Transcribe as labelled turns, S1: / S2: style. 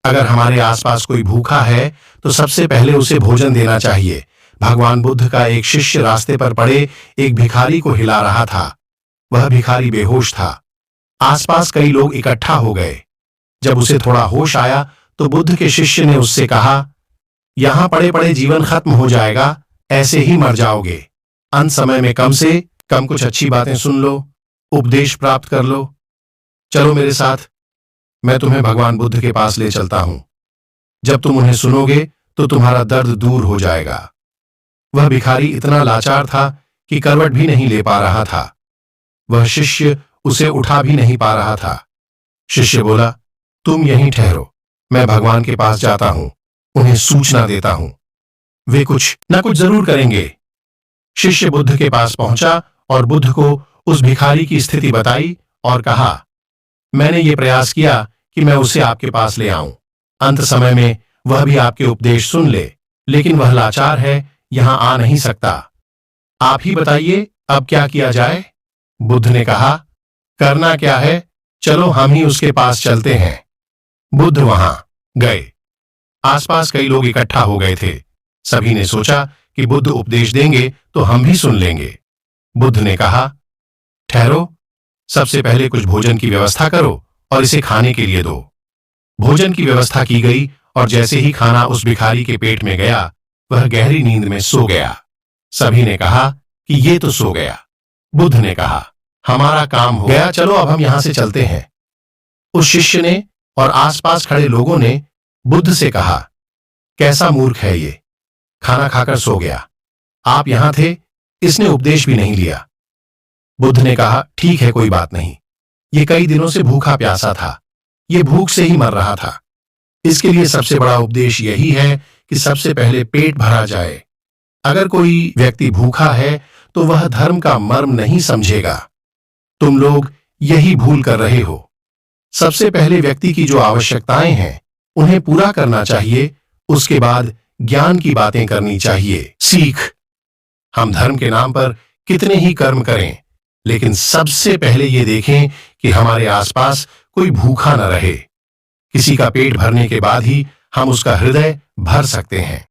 S1: अगर हमारे आसपास कोई भूखा है तो सबसे पहले उसे भोजन देना चाहिए। भगवान बुद्ध का एक शिष्य रास्ते पर पड़े एक भिखारी को हिला रहा था। वह भिखारी बेहोश था। आसपास कई लोग इकट्ठा हो गए। जब उसे थोड़ा होश आया तो बुद्ध के शिष्य ने उससे कहा, यहां पड़े पड़े जीवन खत्म हो जाएगा, ऐसे ही मर जाओगे। अंत समय में कम से कम कुछ अच्छी बातें सुन लो, उपदेश प्राप्त कर लो। चलो मेरे साथ, मैं तुम्हें भगवान बुद्ध के पास ले चलता हूं। जब तुम उन्हें सुनोगे तो तुम्हारा दर्द दूर हो जाएगा। वह भिखारी इतना लाचार था कि करवट भी नहीं ले पा रहा था। वह शिष्य उसे उठा भी नहीं पा रहा था। शिष्य बोला, तुम यहीं ठहरो, मैं भगवान के पास जाता हूं, उन्हें सूचना देता हूं, वे कुछ न कुछ जरूर करेंगे। शिष्य बुद्ध के पास पहुंचा और बुद्ध को उस भिखारी की स्थिति बताई और कहा, मैंने ये प्रयास किया कि मैं उसे आपके पास ले आऊं, अंत समय में वह भी आपके उपदेश सुन ले, लेकिन वह लाचार है, यहां आ नहीं सकता। आप ही बताइए अब क्या किया जाए। बुद्ध ने कहा, करना क्या है, चलो हम ही उसके पास चलते हैं। बुद्ध वहां गए। आसपास कई लोग इकट्ठा हो गए थे। सभी ने सोचा कि बुद्ध उपदेश देंगे तो हम भी सुन लेंगे। बुद्ध ने कहा, ठहरो, सबसे पहले कुछ भोजन की व्यवस्था करो और इसे खाने के लिए दो। भोजन की व्यवस्था की गई और जैसे ही खाना उस भिखारी के पेट में गया, वह गहरी नींद में सो गया। सभी ने कहा कि ये तो सो गया। बुद्ध ने कहा, हमारा काम हो गया, चलो अब हम यहां से चलते हैं। उस शिष्य ने और आसपास खड़े लोगों ने बुद्ध से कहा, कैसा मूर्ख है ये, खाना खाकर सो गया। आप यहां थे, इसने उपदेश भी नहीं लिया। बुद्ध ने कहा, ठीक है, कोई बात नहीं, ये कई दिनों से भूखा प्यासा था, ये भूख से ही मर रहा था। इसके लिए सबसे बड़ा उपदेश यही है कि सबसे पहले पेट भरा जाए। अगर कोई व्यक्ति भूखा है तो वह धर्म का मर्म नहीं समझेगा। तुम लोग यही भूल कर रहे हो। सबसे पहले व्यक्ति की जो आवश्यकताएं हैं उन्हें पूरा करना चाहिए, उसके बाद ज्ञान की बातें करनी चाहिए। सीख, हम धर्म के नाम पर कितने ही कर्म करें, लेकिन सबसे पहले ये देखें कि हमारे आसपास कोई भूखा न रहे। किसी का पेट भरने के बाद ही हम उसका हृदय भर सकते हैं।